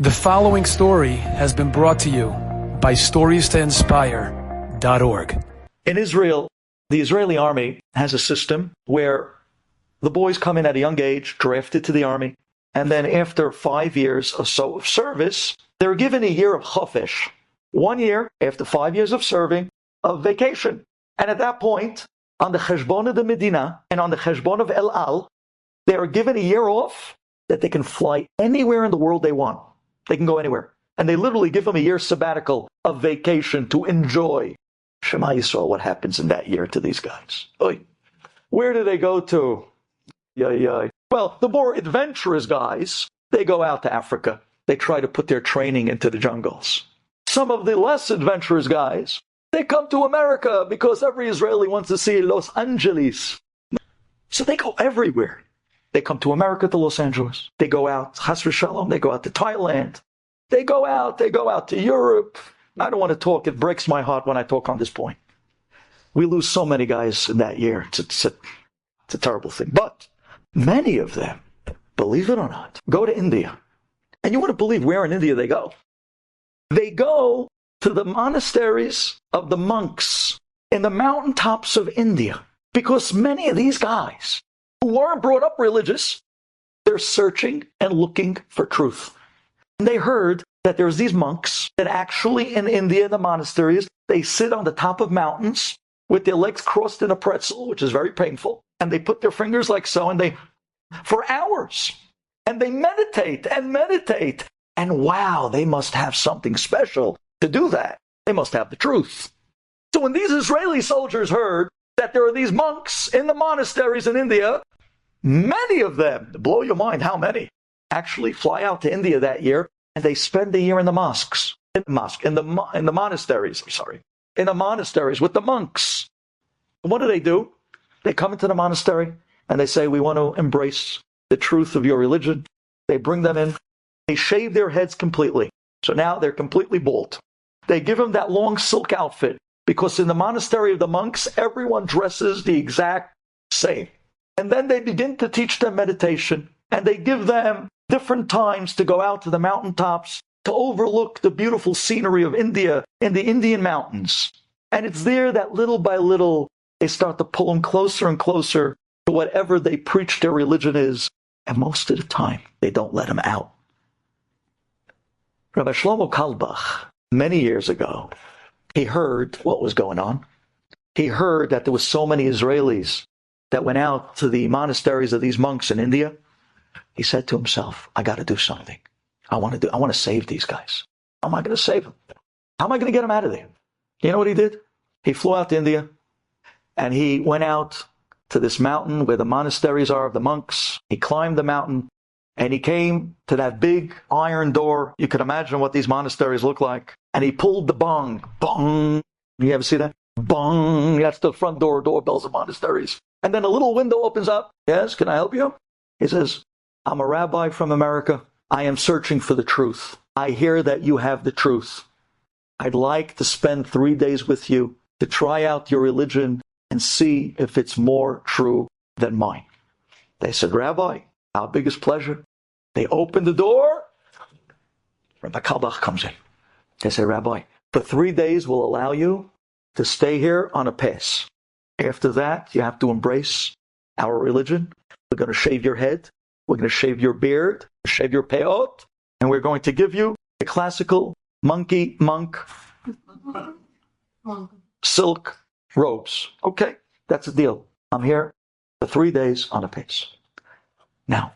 The following story has been brought to you by StoriesToInspire.org. In Israel, the Israeli army has a system where the boys come in at a young age, drafted to the army, and then after 5 years or so of service, they're given a year of chofesh. 1 year, after 5 years of serving, of vacation. And at that point, on the cheshbon of the Medina and on the cheshbon of El Al, they are given a year off that they can fly anywhere in the world they want. They can go anywhere. And they literally give them a year sabbatical of vacation to enjoy. Shema Yisrael, what happens in that year to these guys? Oy. Where do they go to? Well, the more adventurous guys, they go out to Africa. They try to put their training into the jungles. Some of the less adventurous guys, they come to America because every Israeli wants to see Los Angeles. So they go everywhere. They come to America, to Los Angeles. They go out, Chas v'Shalom, they go out to Thailand. They go out to Europe. I don't want to talk. It breaks my heart when I talk on this point. We lose so many guys in that year. It's a terrible thing. But many of them, believe it or not, go to India. And you wouldn't believe where in India they go. They go to the monasteries of the monks in the mountaintops of India. Because many of these guys who weren't brought up religious, they're searching and looking for truth. And they heard that there's these monks that actually in India, the monasteries, they sit on the top of mountains with their legs crossed in a pretzel, which is very painful, and they put their fingers like so, and for hours, and they meditate, and wow, they must have something special to do that. They must have the truth. So when these Israeli soldiers heard that there are these monks in the monasteries in India, many of them, to blow your mind how many, actually fly out to India that year, and they spend the year in the monasteries with the monks. And what do? They come into the monastery and they say, we want to embrace the truth of your religion. They bring them in. They shave their heads completely. So now they're completely bald. They give them that long silk outfit because in the monastery of the monks, everyone dresses the exact same. And then they begin to teach them meditation, and they give them different times to go out to the mountaintops to overlook the beautiful scenery of India in the Indian mountains. And it's there that little by little, they start to pull them closer and closer to whatever they preach their religion is. And most of the time, they don't let them out. Rabbi Shlomo Carlebach, many years ago, he heard what was going on. He heard that there was so many Israelis that went out to the monasteries of these monks in India. He said to himself, I got to do something. I want to save these guys. How am I going to save them? How am I going to get them out of there? You know what he did? He flew out to India and he went out to this mountain where the monasteries are of the monks. He climbed the mountain and he came to that big iron door. You can imagine what these monasteries look like. And he pulled the bong. Bong. You ever see that? Bong. That's the front doorbells of monasteries. And then a little window opens up. Yes, can I help you? He says, I'm a rabbi from America. I am searching for the truth. I hear that you have the truth. I'd like to spend 3 days with you to try out your religion and see if it's more true than mine. They said, Rabbi, our biggest pleasure. They open the door. Rabbi Carlebach comes in. They say, Rabbi, for 3 days we'll allow you to stay here on a pass. After that, you have to embrace our religion. We're going to shave your head. We're going to shave your beard, shave your peot, and we're going to give you the classical monk silk robes. Okay, that's the deal. I'm here for 3 days on a pace. Now,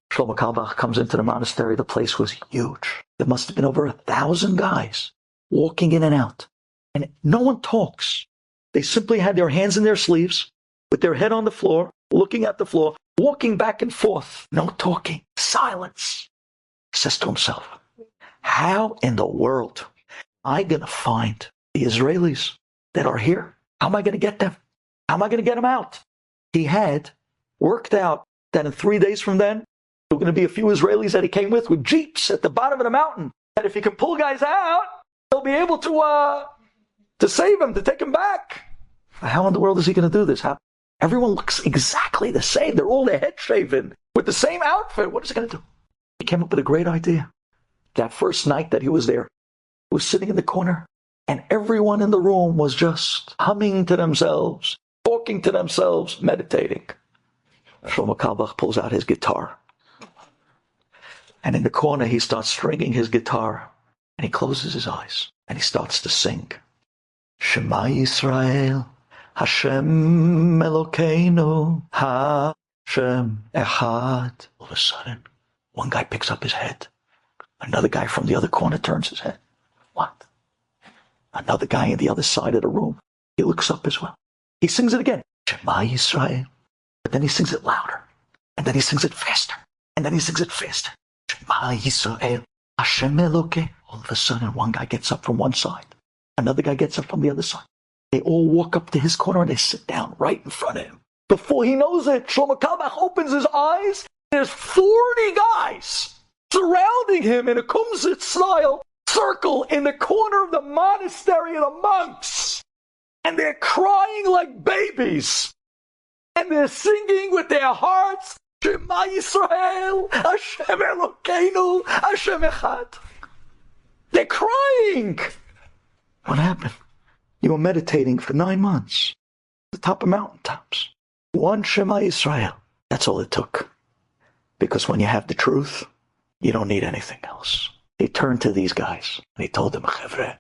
Shlomo Carlebach comes into the monastery. The place was huge. There must have been over 1,000 guys walking in and out. And no one talks. They simply had their hands in their sleeves, with their head on the floor, looking at the floor, walking back and forth. No talking. Silence. He says to himself, how in the world am I going to find the Israelis that are here? How am I going to get them? How am I going to get them out? He had worked out that in 3 days from then, there were going to be a few Israelis that he came with jeeps at the bottom of the mountain. And if he can pull guys out, they'll be able to save them, to take them back. How in the world is he going to do this? Everyone looks exactly the same. They're all their head shaven with the same outfit. What is he going to do? He came up with a great idea. that first night that he was there, he was sitting in the corner, and everyone in the room was just humming to themselves, talking to themselves, meditating. Shlomo Carlebach pulls out his guitar, and in the corner he starts stringing his guitar, and he closes his eyes, and he starts to sing. Shema Yisrael, Hashem Elokeinu, Hashem Echad. All of a sudden, one guy picks up his head. Another guy from the other corner turns his head. What? Another guy in the other side of the room, he looks up as well. He sings it again. Shema Yisrael. But then he sings it louder. And then he sings it faster. And then he sings it faster. Shema Yisrael, Hashem Elokeinu. All of a sudden, one guy gets up from one side. Another guy gets up from the other side. They all walk up to his corner and they sit down right in front of him. Before he knows it, Shlomo Carlebach opens his eyes. There's 40 guys surrounding him in a kumsitz-style circle in the corner of the monastery of the monks. And they're crying like babies. And they're singing with their hearts, Shema Yisrael, Hashem Elokeinu, Hashem Echad. They're crying. What happened? You were meditating for 9 months. The top of mountaintops. One Shema Yisrael. That's all it took. Because when you have the truth, you don't need anything else. He turned to these guys and he told them, Chevre,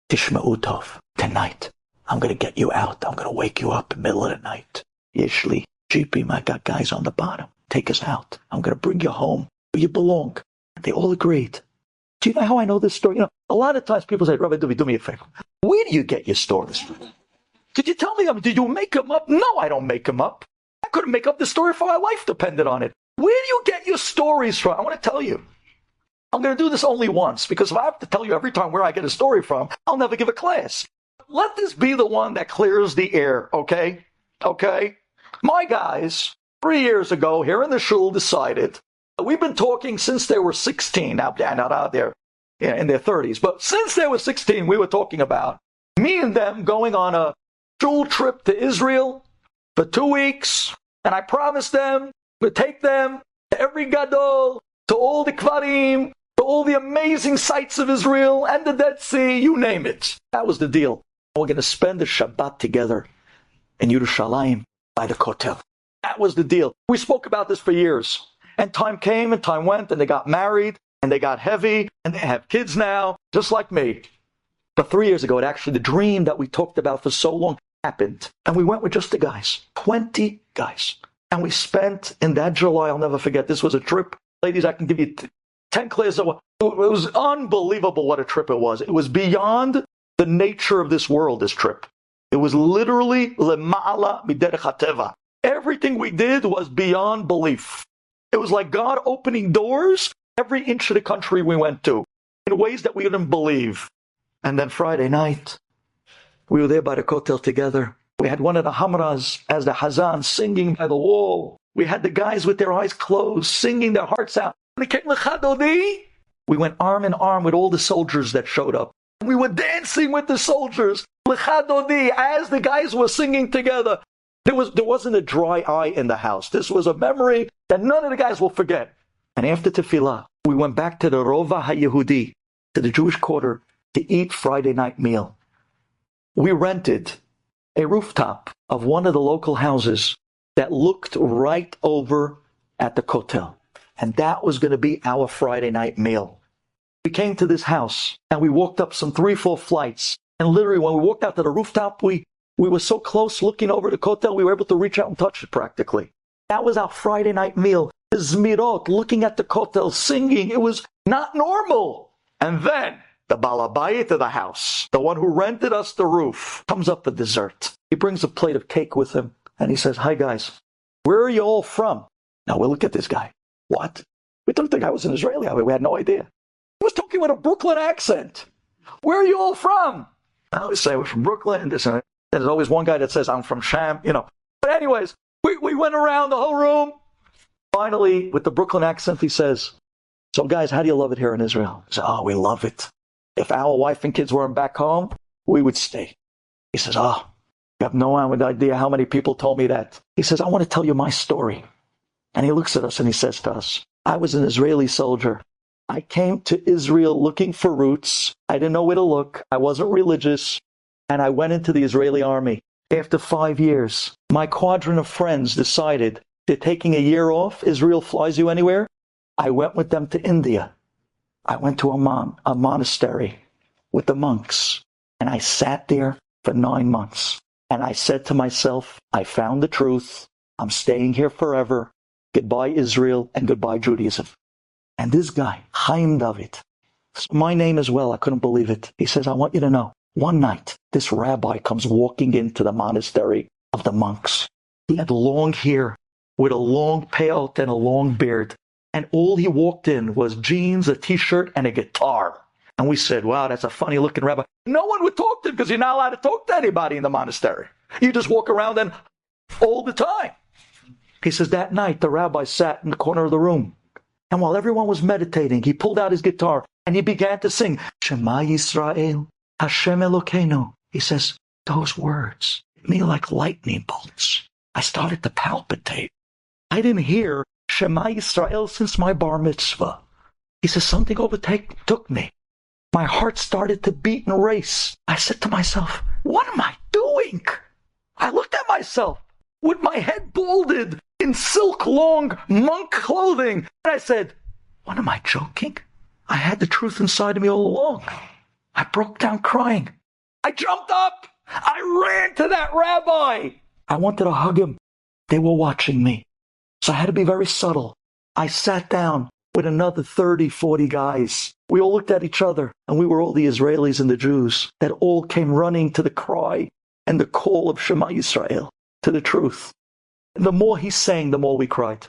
Tishma'u Tov, tonight I'm going to get you out. I'm going to wake you up in the middle of the night. Yeshli, Jeepim, I got guys on the bottom. Take us out. I'm going to bring you home where you belong. And they all agreed. Do you know how I know this story? You know, a lot of times people say, Rabbi Duvi, do me a favor. Where do you get your stories from? Did you tell me them? Did you make them up? No, I don't make them up. I couldn't make up the story if my life depended on it. Where do you get your stories from? I want to tell you. I'm going to do this only once, because if I have to tell you every time where I get a story from, I'll never give a class. Let this be the one that clears the air, okay? Okay? My guys, 3 years ago, here in the shul, decided, we've been talking since they were 16. Now, they're not out there in their 30s, but since they were 16, we were talking about me and them going on a shul trip to Israel for 2 weeks, and I promised them to take them to every gadol, to all the kvarim, to all the amazing sights of Israel and the Dead Sea, you name it. That was the deal. We're going to spend the Shabbat together in Yerushalayim by the Kotel. That was the deal. We spoke about this for years. And time came and time went, and they got married, and they got heavy, and they have kids now, just like me. But 3 years ago, the dream that we talked about for so long happened. And we went with just the guys, 20 guys. And we spent, in that July, I'll never forget, this was a trip. Ladies, I can give you 10 clears. It was unbelievable what a trip it was. It was beyond the nature of this world, this trip. It was literally lema'ala miderech hateva. Everything we did was beyond belief. It was like God opening doors every inch of the country we went to in ways that we didn't believe. And then Friday night, we were there by the Kotel together. We had one of the Hamras as the Hazan singing by the wall. We had the guys with their eyes closed, singing their hearts out. When it came L'Chadodi, we went arm in arm with all the soldiers that showed up. We were dancing with the soldiers, L'Chadodi, as the guys were singing together. There wasn't a dry eye in the house. This was a memory that none of the guys will forget. And after Tefillah, we went back to the Rova HaYehudi, to the Jewish quarter, to eat Friday night meal. We rented a rooftop of one of the local houses that looked right over at the Kotel. And that was going to be our Friday night meal. We came to this house and we walked up some 3-4 flights. And literally when we walked out to the rooftop, we were so close looking over the Kotel, we were able to reach out and touch it practically. That was our Friday night meal. The Zmirot, looking at the Kotel, singing. It was not normal. And then the Balabayit of the house, the one who rented us the roof, comes up for dessert. He brings a plate of cake with him. And he says, "Hi guys, where are you all from?" Now we'll look at this guy. What? We thought the guy was an Israeli. We had no idea. He was talking with a Brooklyn accent. Where are you all from? I always say we're from Brooklyn. And this, and there's always one guy that says I'm from Sham, But anyways, we went around the whole room. Finally, with the Brooklyn accent, he says, "So guys, how do you love it here in Israel?" I said, "Oh, we love it. If our wife and kids weren't back home, we would stay." He says, "Oh, you have no idea how many people told me that." He says, "I want to tell you my story." And he looks at us and he says to us, "I was an Israeli soldier I came to Israel looking for roots. I didn't know where to look. I wasn't religious. And I went into the Israeli army. After 5 years, my quadrant of friends decided they're taking a year off. Israel flies you anywhere. I went with them to India. I went to a monastery with the monks. And I sat there for 9 months. And I said to myself, I found the truth. I'm staying here forever. Goodbye, Israel, and goodbye, Judaism. And this guy, Chaim David, my name as well, I couldn't believe it. He says, I want you to know, one night, this rabbi comes walking into the monastery of the monks. He had long hair with a long payot and a long beard. And all he walked in was jeans, a t-shirt, and a guitar. And we said, wow, that's a funny looking rabbi. No one would talk to him because you're not allowed to talk to anybody in the monastery. You just walk around and all the time. He says, that night, the rabbi sat in the corner of the room. And while everyone was meditating, he pulled out his guitar and he began to sing, Shema Yisrael, Hashem Elokeinu. He says, those words hit me like lightning bolts. I started to palpitate. I didn't hear Shema Yisrael since my bar mitzvah. He says, something took me. My heart started to beat and race. I said to myself, what am I doing? I looked at myself with my head balded in silk long monk clothing. And I said, what am I joking? I had the truth inside of me all along. I broke down crying. I jumped up. I ran to that rabbi. I wanted to hug him. They were watching me. So I had to be very subtle. I sat down with another 30, 40 guys. We all looked at each other, and we were all the Israelis and the Jews that all came running to the cry and the call of Shema Yisrael, to the truth. And the more he sang, the more we cried.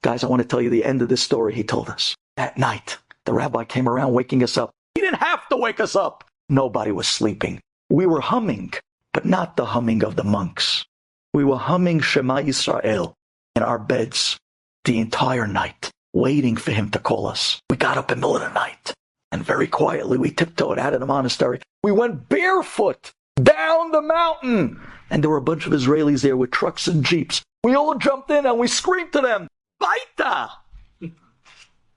Guys, I want to tell you the end of this story he told us. That night, the rabbi came around waking us up. He didn't have to wake us up. Nobody was sleeping. We were humming, but not the humming of the monks. We were humming Shema Yisrael in our beds the entire night, waiting for him to call us. We got up in the middle of the night, and very quietly we tiptoed out of the monastery. We went barefoot down the mountain, and there were a bunch of Israelis there with trucks and jeeps. We all jumped in and we screamed to them, Baita!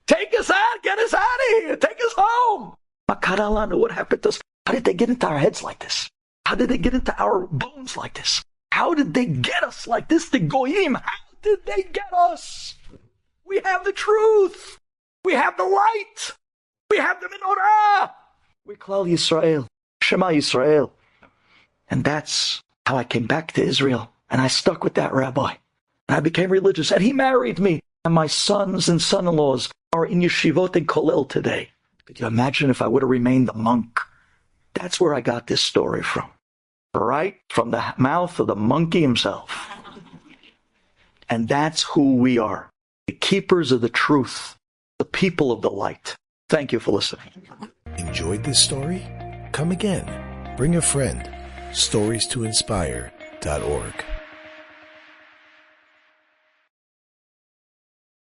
Take us out! Get us out of here! Take us home! Makaralanu, what happened to us? How did they get into our heads like this? How did they get into our bones like this? How did they get us like this? The Goyim, how did they get us? We have the truth. We have the light. We have the menorah. We Klal Yisrael. Shema Yisrael. And that's how I came back to Israel. And I stuck with that rabbi. And I became religious. And he married me. And my sons and son-in-laws are in yeshivot and kollel today. Could you imagine if I would have remained a monk? That's where I got this story from. Right from the mouth of the monkey himself. And that's who we are. The keepers of the truth. The people of the light. Thank you for listening. Enjoyed this story? Come again. Bring a friend. StoriesToInspire.org